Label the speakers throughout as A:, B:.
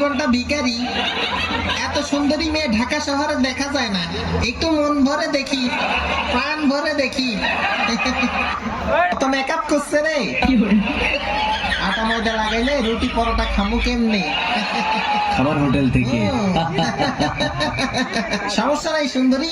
A: জীবনটা ভিখারি। এত সুন্দরী মেয়ে ঢাকা শহরে দেখা যায় না, একটু মন ভরে দেখি, প্রাণ ভরে দেখি। তো মেকআপ করছে রে, আটা ময়দা লাগাইলে রুটি পরোটা খামু কেমনে?
B: খাবার হোটেল থেকে।
A: সমস্যা নাই সুন্দরী।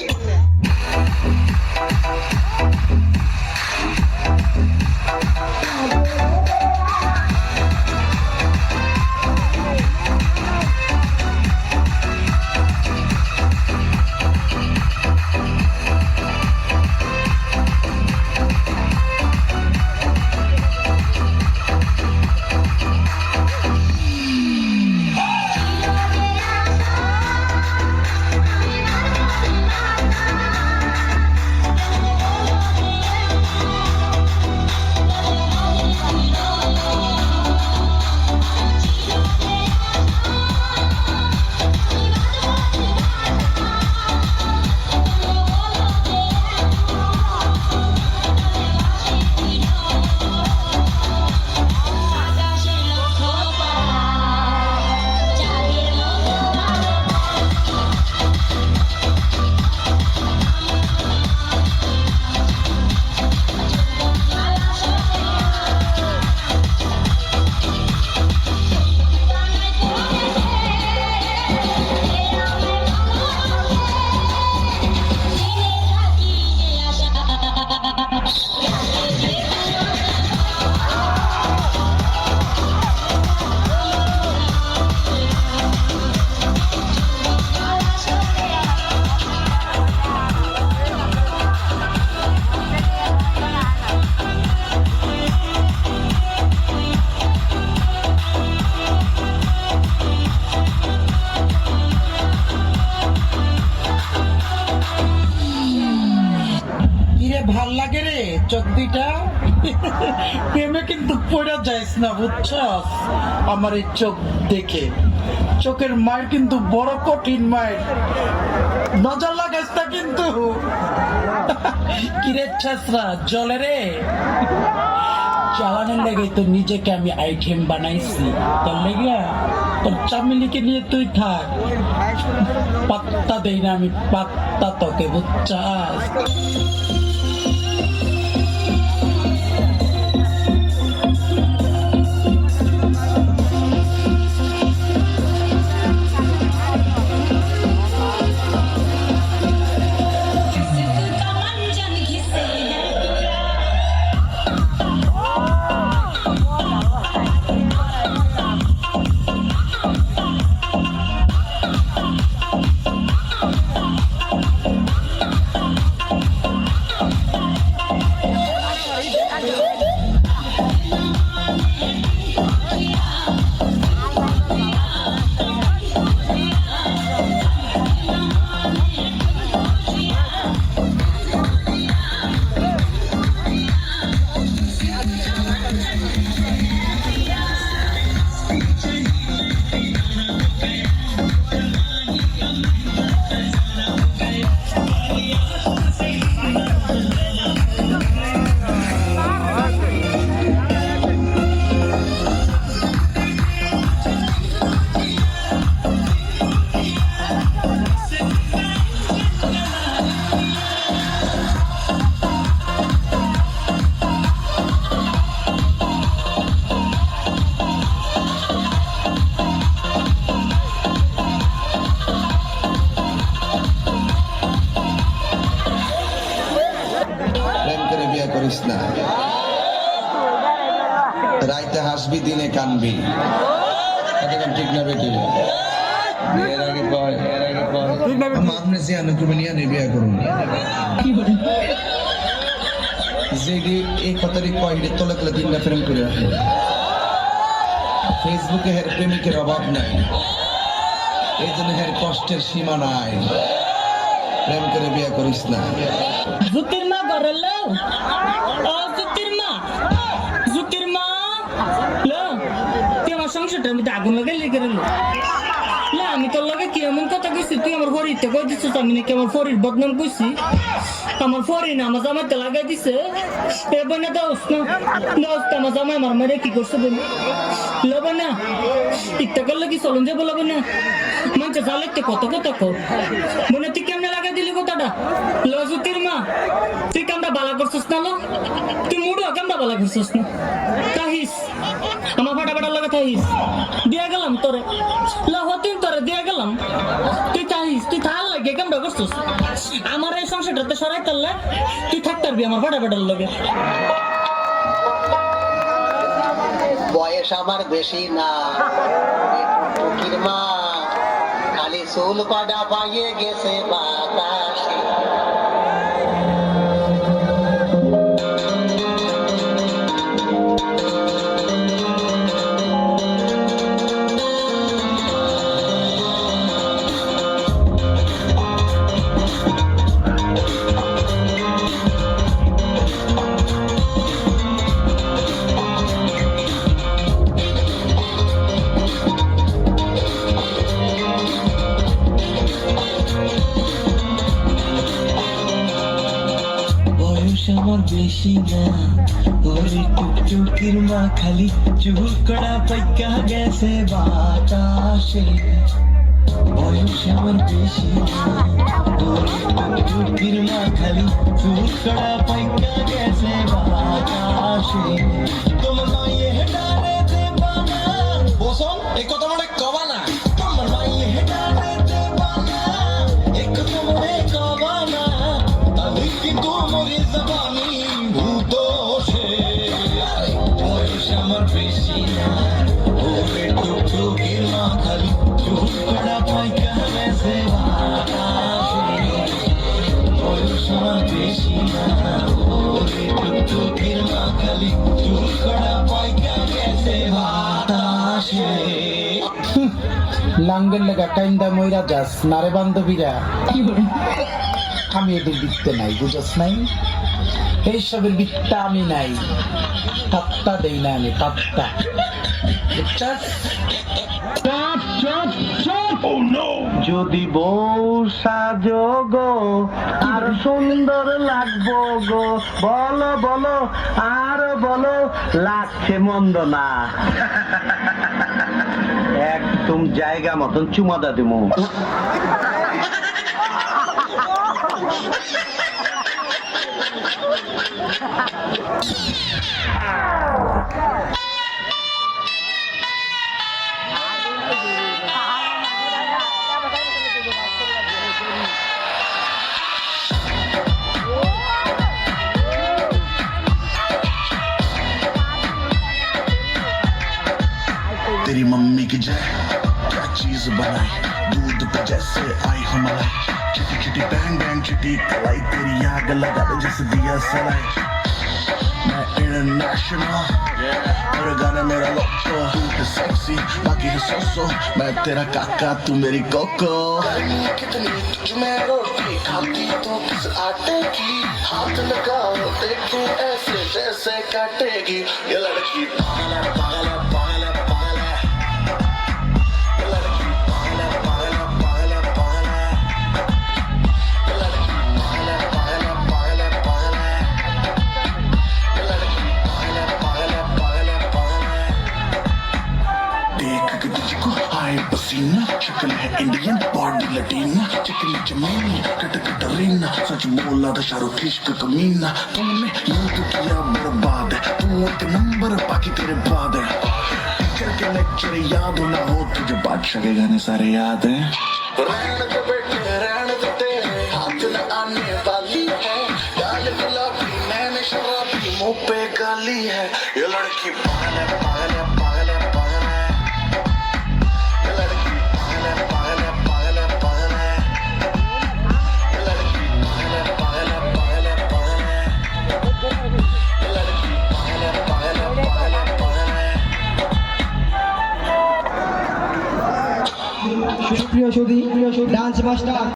C: ভাল লাগে রে চোখ দুইটা। প্রেমে কিন্তু পড়া যাইস না, বুঝছস? আমার এই চোখ দেখে, চোখের মায়ের কিন্তু বড় কঠিন মায়ের, নজর লাগাইস না কিন্তু। কিরে ছাসরা জলে রে, চালানোর লেগে তো নিজেকে আমি আইটেম বানাইছি, তোর লেগে তোর চামিলিকে নিয়ে তুই থাক, পাত্তা দেই না আমি, পাত্তা তোকে, বুঝছস?
D: করিস না, রাইতে হাসবি দিনে কানবি, ঠিক না বেটি? এর আগে কয় আপনি যে আনুকুমে নিয়ে বিয়ে করুন, যে এই কথাটি কয় তলে তলে দিনটা প্রেম করে রাখলো। ফেসবুকে হের প্রেমিকের অভাব নাই, এই জন্য হের কষ্টের সীমা নাই। প্রেম করে বিয়ে করিস না।
E: জুতির মা ঘরে লো, ও জুতির মা, জুতির মা লো, তুই আমার সংসারটার মধ্যে আগুন লাগাই লেগে গেল। না আমি তোর লগে কি এমন কথা কইছি তুই আমার ফরিতে কই দিছিস আমি নাকি আমার ফরির বদনাম কইছি আমার ফরি না আমার জামাইতে লাগাই দিছে এ বনে দোস না আমার জামাই আমার মেরে কি করছে বলে লবে না ইত্যা করলে কি চলন যাবো লবে না মানছে জালেতে কত কত কো বনে তুই কেমনে লাগাই দিলি কথাটা লজুতির মা তুই কামটা বালা করছিস না লো তুই মুড়ো কামটা বালা করছিস না তাহিস আমার ফাটা লাগা তাহিস দিয়া গেলাম তোরে লহতিন তোরে দিয়া গেলাম তুই তাহিস তুই থাল লাগে কামটা করছিস আমার এই সংসারটাতে সরাই তারলে তুই থাকতে পারবি আমার ফাটার লগে
A: বয়স আমার বেশি না টুকির মা খালি চুল কটা পাইয়ে গেছে বাতাসে
B: আমার বেশি না ওরে টুকটুকির মা খালি চুল কড়া পাইকা গেছে বাতাসে বয়স আমার বেশি না ওরে টুকটুকির মা খালি চুল কড়া পাইকা গেছে বাতাসে তোমার মায়ে ডালে দেবানা বসন এই কথা মনে কবা না তোমার মায়ে ডালে দেবানা এই কথা মনে কবা না আমি কিন্তু মরে যাবানি ভূতোষে বয়স আমার বেশি না ওরে টুকটুকির মা খালি চুল কড়া পাইকা গেছে বাতাসে বয়স আমার বেশি না ওরে টুকটুকির মা খালি চুল কড়া পাইকা গেছে বাতাসে
C: লাঙ্গের লেগা কাইন্দা মইরা যাস নারে বান্ধবীরা আমি এদের বিত্তে নাই বুঝাস নাই এইসবের বিত্তা আমি নাই পাত্তা দেই না আমি পাত্তা
B: যদি বউ সাজো গো আর সুন্দর লাগবো গো বলো বলো আর বলো লাগছে মন্দ না একদম জায়গা মতন চুমাদা দেবো
F: तेरी मम्मी की जय क्या चीज बनाई दूध पे जैसे आई हो मलाई चिटी चिटी बैंग बैंग चिटी कलाई तेरी आग लगा दे जैसे दिया सलाई मैं इंटरनेशनल मेरे गाने मेरा लोको तू है सेक्सी बाकी है सोसो मैं तेरा काका तू मेरी कोको कितनी तुझ में रोटी खाती तो किस आटे की हाथ लगाओ देखे ऐसे जैसे काटेगी ये लड़की पागल है पागल है पागल है पागल है ये लड़की पागल है पागल है पागल है पागल है ये लड़की पागल है पागल है पागल है पागल है ये लड़की पागल है पागल है पागल है पागल है देख के तुझको आए पसीना शक्ल है इंडियन बॉडी लटीना चिकनी जमीनी कट कटरीना सच बोला था शाहरुख इश्क कमीना तुमने यूं तो किया बर्बाद है तू एक नंबर बाकी तेरे बाद है टीचर के लेक्चर याद ना हो तुझे बादशाह के गाने सारे याद हैं रहने दे बेटे रहने दे तेरे हाथ न आने वाली है गाल गुलाबी नैन शराबी मुंह पे गाली है ये लड़की पागल है पागल है पागल है पागल है ये लड़की पागल है पागल है पागल है पागल है ये लड़की पागल है पागल है पागल है पागल है ये लड़की पागल है पागल है पागल है पागल है
G: প্রিয় সুধী ডান্স মাস্টার